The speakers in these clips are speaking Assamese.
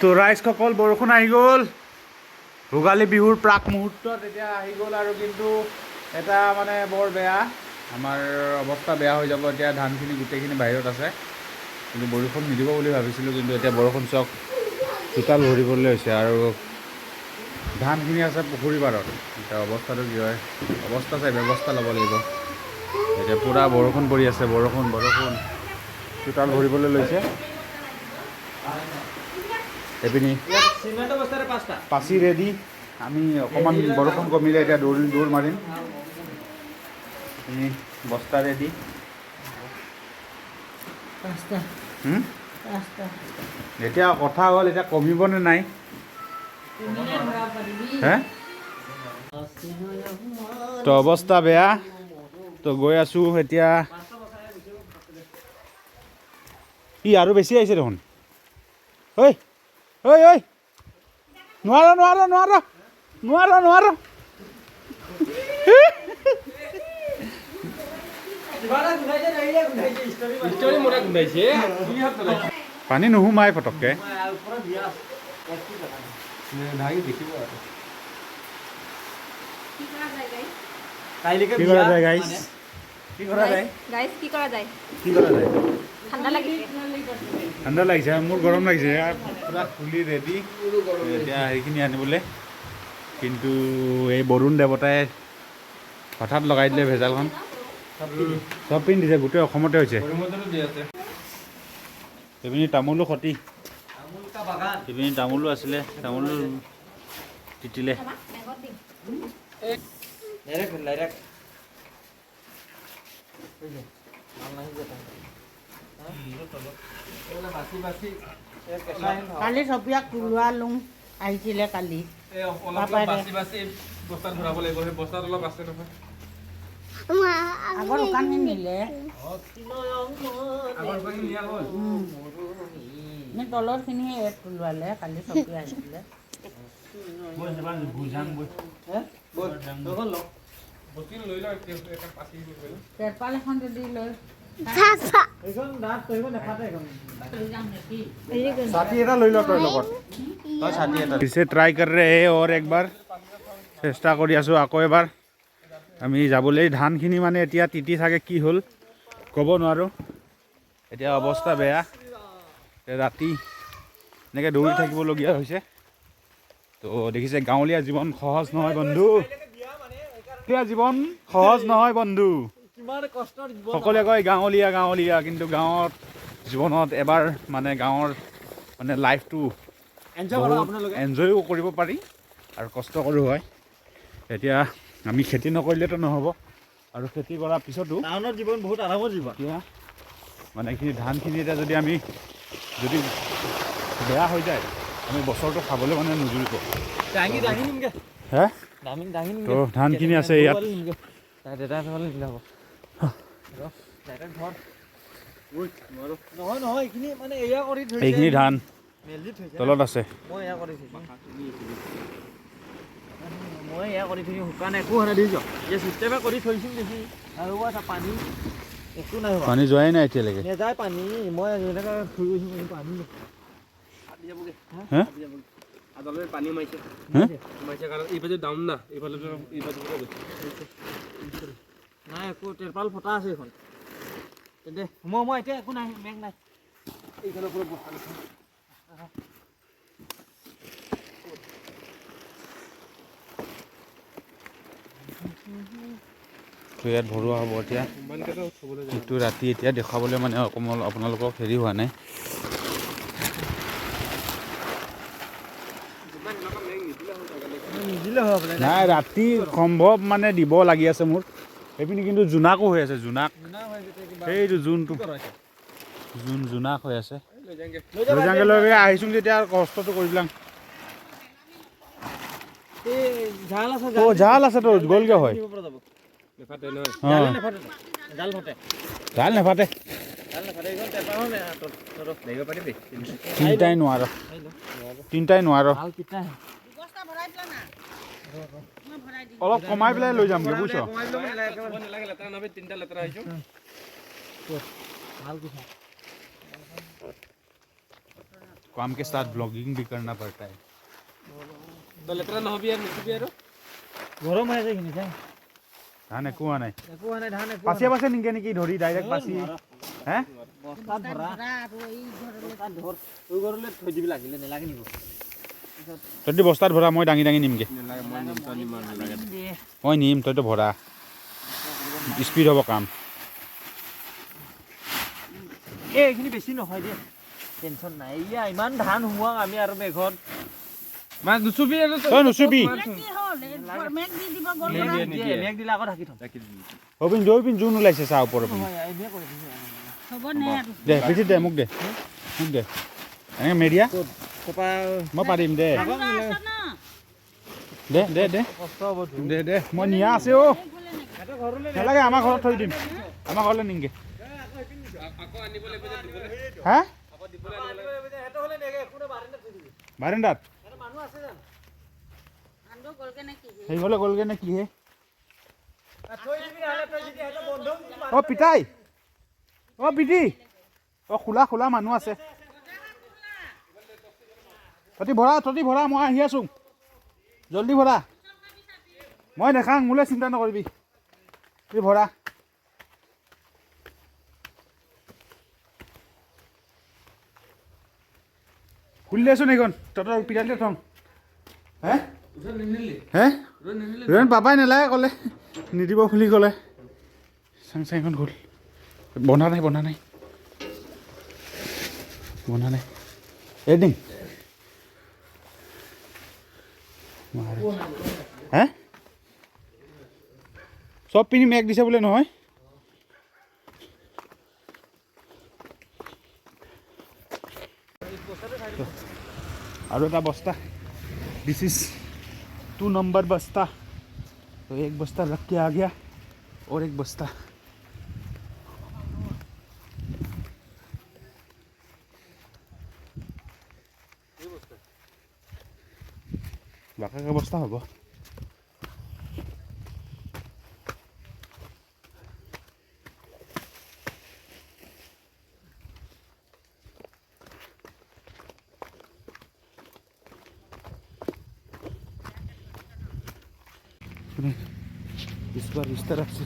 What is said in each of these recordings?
তো ৰাইজসকল বৰষুণ আহি গ'ল ভোগালী বিহুৰ প্ৰাক মুহূৰ্তত এতিয়া আহি গ'ল আৰু কিন্তু এটা মানে বৰ বেয়া আমাৰ অৱস্থা বেয়া হৈ যাব এতিয়া ধানখিনি গোটেইখিনি বাহিৰত আছে কিন্তু বৰষুণ নিদিব বুলি ভাবিছিলোঁ কিন্তু এতিয়া বৰষুণ চক চোতাল ভৰিবলৈ হৈছে আৰু ধানখিনি আছে পুখুৰী পাৰত এতিয়া অৱস্থাটো কি হয় অৱস্থা চাই ব্যৱস্থা ল'ব লাগিব এতিয়া পূৰা বৰষুণ পৰি আছে বৰষুণ চোতাল ভৰিবলৈ লৈছে এপিনি পাচি ৰেডি আমি অকণমান বৰষুণ কমিলে এতিয়া দৌৰ মাৰিম বস্তা ৰেডি এতিয়া কথা হ'ল এতিয়া কমিবনে নাই হে তো অৱস্থা বেয়া তো গৈ আছোঁ এতিয়া ই আৰু বেছি আহিছে দেখোন ঐ ঐ ঐ নোৱাৰ পানী নোসোমাই পটককৈ কি কৰা যায় গাইছ ঠাণ্ডা লাগিছে মোৰ গৰম লাগিছে পূৰা খুলি ৰেডি এতিয়া সেইখিনি আনিবলৈ কিন্তু এই বৰুণ দেৱতাই হঠাৎ লগাই দিলে ভেজালখন চব পিন দিছে গোটেই অসমতে হৈছে সেইপিনি তামোলো খতি সেইপিনি তামোলো আছিলে তামোলো তিতিলে কালি চপিয়াক তুলোৱা লুং আহিছিলে কালি বস্তাত ভৰাব লাগিব সেই বস্তাত অলপ আছে নহয় আগৰ দোকান নিলে তলৰ খিনি তোলোৱালে কালি চপি আহিছিলে তেৰপাল এখন যদি লৈ পিছে ট্ৰাই কৰি ৰে আৰু একবাৰ চেষ্টা কৰি আছোঁ আকৌ এবাৰ আমি যাবলৈ ধানখিনি মানে এতিয়া তিতি থাকে কি হ'ল ক'ব নোৱাৰোঁ এতিয়া অৱস্থা বেয়া ৰাতি এনেকৈ দৌৰি থাকিবলগীয়া হৈছে তো দেখিছে গাঁৱলীয়া জীৱন সহজ নহয় বন্ধু জীৱন সহজ নহয় বন্ধু সকলোৱে কয় গাঁৱলীয়া কিন্তু গাঁৱত জীৱনত এবাৰ মানে গাঁৱৰ মানে লাইফটো এনজয়ো কৰিব পাৰি আৰু কষ্ট কৰোঁ হয় এতিয়া আমি খেতি নকৰিলেতো নহ'ব আৰু খেতি কৰাৰ পিছতো টাউনৰ জীৱন বহুত আৰামৰ জীৱন এতিয়া মানে এইখিনি ধানখিনি এতিয়া যদি আমি যদি বেয়া হৈ যায় আমি বছৰটো খাবলৈ মানে নুজুৰিব হে তো ধানখিনি আছে ইয়াত এইখিনি ধান তলত আছে মই এয়া কৰি থৈ শুকান একো হোৱা নাই দেখিছ এই চিষ্টেমে কৰি থৈছোঁ দেখি আৰু পানী একো নাই পানী যোৱাই নাই এতিয়ালৈকে নেযায় পানী মই এনেকৈ শুই গৈছোঁ পানী আদালত পানী সোমাইছে কাৰণ এইফালে ডাউন না এইফালে নাই একো তেৰপাল ফটা আছে এইখন তেন্তে মই এতিয়া একো নাই মেঘ নাই এইফালে পুৰা তো ইয়াত ভৰোৱা হ'ব এতিয়া কিন্তু ৰাতি এতিয়া দেখুৱাবলৈ মানে অকণমান আপোনালোকক হেৰি হোৱা নাই নাই ৰাতি সম্ভৱ মানে দিব লাগি আছে মোৰ সেইপিনি কিন্তু জোনাকো হৈ আছে জোনাক সেইটো জোনাক হৈ আছে লৈ আহিছোঁ যেতিয়া কষ্টটো কৰি পেলাম জাল আছে তো গ'লগৈ হয় জাল নেফাটে তিনিটাই নোৱাৰ অলপ কমাই পেলাই লৈ যামগৈ বুজিছ काम के साथ ब्लॉगिंग भी करना पड़ता है তো লেতেৰা নহবি আৰু নুচুবি আৰু গৰম হৈ আছে এইখিনি চাই ধান একো হোৱা নাই একো হোৱা নাই ধান একো পাচিয়ে পাছে নিকে নেকি ধৰি ডাইৰেক্ট পাচি হে বস্তাত ভৰা বস্তাত ধৰ তোৰ ঘৰলৈ থৈ দিবি লাগিলে নেলাগে নিব তইতো বস্তাত ভৰা মই দাঙি দাঙি নিমগে মই নিম তইতো ভৰা স্পীড হ'ব কাম এইখিনি বেছি নহয় দে টেনশ্যন নাই ইয়া ইমান ধান সোমোৱাক আমি আৰু মেঘত মানে নুচুবি আৰু তই নুচুবি মেঘ দিলে আকৌ ঢাকি থ'ম অবিন জোন ওলাইছে চা ওপৰৰ পিনে দে পিঠিত দে মোক দে এনেকৈ মেৰিয়া মই পাৰিম দে দে দে দে কষ্ট হ'ব দে দে মই নিয়া আছে অ' নালাগে আমাৰ ঘৰত থৈ দিম আমাৰ ঘৰলৈ নিমগে হা বাৰেণ্ডাত সেই ঘৰলৈ গ'লগে নে কিহে অ' পিতাই অ' পিতি অ' খোলা মানুহ আছে তহঁতি ভৰা মই আহি আছোঁ জলদি ভৰা মই দেখাং মোলৈ চিন্তা নকৰিবি তুই ভৰা খুলি দেচোন এইখন তহঁতৰ পিতাইলৈ থওঁ হে ৰেন পাপাই নেলাগে ক'লে নিদিব বুলি ক'লে চাংখন খোল বন্ধা নাই এদিন হে চব পিনি মেঘ দিছে বোলে নহয় और एक बस्ता दिस इज 2 नंबर बस्ता तो एक बस्ता रख के आ गया और एक बस्ता बाका का बस्ता होगा इस बार इस तरफ से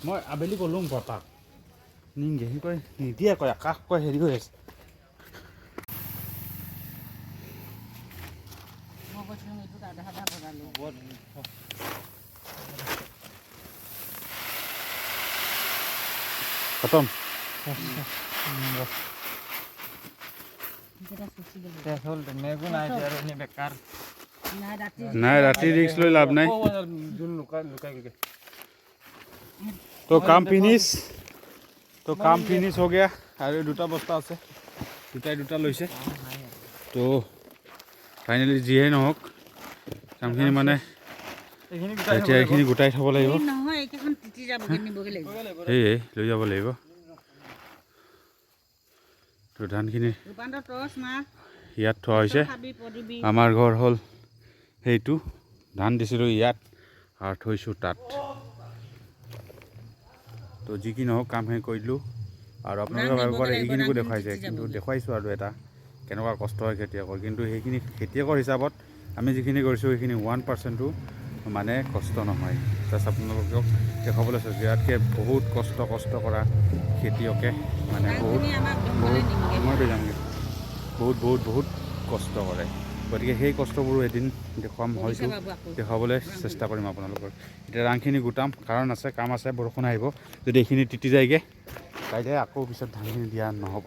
मैं आबेली कलूँ पापाक निंगे कय निदिए कय आकाश कय हेरी हो আছে खत्म নাই ৰাতি ৰিক্স লৈ লাভ নাই तो काम फिनिश हो गया और दुटा बस्ता আছে दुटा লৈছে तो फाइनली जिहे নহওক কামখিনি মানে এতিয়া এইখিনি গোটাই থ'ব লাগিব এই লৈ যাব লাগিব তো ধানখিনি ইয়াত থোৱা হৈছে আমাৰ ঘৰ হ'ল সেইটো ধান দিছিলোঁ ইয়াত আৰু থৈছোঁ তাত তো যি কি নহওক কামখিনি কৰিলোঁ আৰু আপোনালোকে ভাবিব পাৰে এইখিনিকো দেখুৱাইছে কিন্তু দেখুৱাইছোঁ আৰু এটা কেনেকুৱা কষ্ট হয় খেতিয়কৰ কিন্তু সেইখিনি খেতিয়কৰ হিচাপত আমি যিখিনি কৰিছোঁ সেইখিনি 1%ও মানে কষ্ট নহয় জাষ্ট আপোনালোকক দেখাবলৈ চাইছোঁ ইয়াতকৈ বহুত কষ্ট কৰা খেতিয়কে মানে বহুত মই যামগৈ বহুত কষ্ট কৰে গতিকে সেই কষ্টবোৰো এদিন দেখাবলৈ চেষ্টা কৰিম আপোনালোকৰ এতিয়া ৰাংখিনি গোটাম কাৰণ আছে কাম আছে বৰষুণ আহিব যদি এইখিনি তিতি যায়গৈ কাইলৈ আকৌ পিছত ধানখিনি দিয়া নহ'ব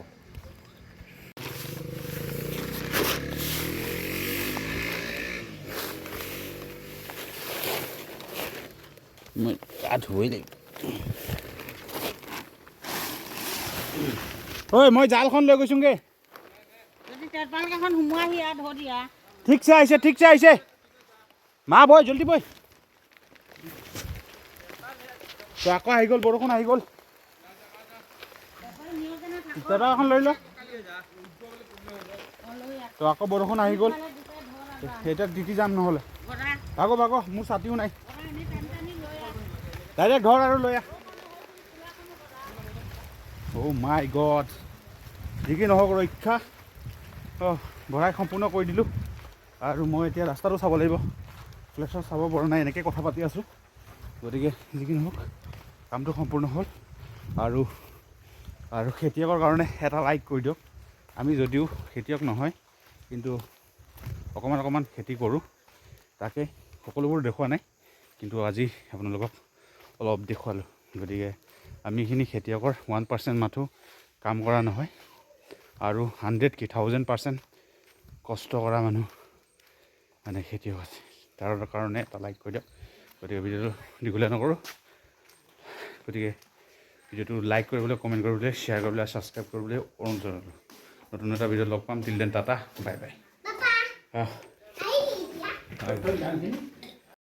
মই গা ধুবই লাগিব ঐ মই জালখন লৈ গৈছোঁগৈ ঠিকছে আহিছে মা বই জলদি বই তো আকৌ আহি গ'ল, বৰষুণ আহি গ'ল। দাদা এখন লৈ ল। তো আকৌ বৰষুণ আহি গ'ল, এতিয়া তিতি যাম নহ'লে। ভাগো ভাগো, মোৰ ছাতিও নাই। ডাইৰেক্ট ঘৰ আৰু লৈ আহ। অ' মাই গড, যি কি নহওক ৰক্ষা। ভৰাই সম্পূৰ্ণ কৰি দিলোঁ। আৰু মই এতিয়া ৰাস্তাটো চাব লাগিব, ফ্লেক্সত চাব পৰা নাই, এনেকৈ কথা পাতি আছোঁ। গতিকে যি কি নহওক কামটো সম্পূৰ্ণ হ'ল। আৰু খেতিয়কৰ কাৰণে এটা লাইক কৰি দিয়ক। আমি যদিও খেতিয়ক নহয়, কিন্তু অকণমান খেতি কৰোঁ, তাকে সকলোবোৰ দেখুওৱা নাই, কিন্তু আজি আপোনালোকক অলপ দেখুৱালোঁ। গতিকে আমিখিনি খেতিয়কৰ 1% মাথো কাম কৰা নহয়, আৰু 100,000% কষ্ট কৰা মানুহ মানে খেতিয়ক আছে। তাৰ কাৰণে এটা লাইক কৰি দিয়ক। গতিকে ভিডিঅ'টো দীঘলীয়া নকৰোঁ। গতিকে ভিডিঅ'টো লাইক কৰিবলৈ, কমেণ্ট কৰিবলৈ, শ্বেয়াৰ কৰিবলৈ, ছাবস্ক্ৰাইব কৰিবলৈ অনুৰোধ জনালোঁ। নতুন এটা ভিডিঅ'ত লগ পাম। Till then Tata, bye bye.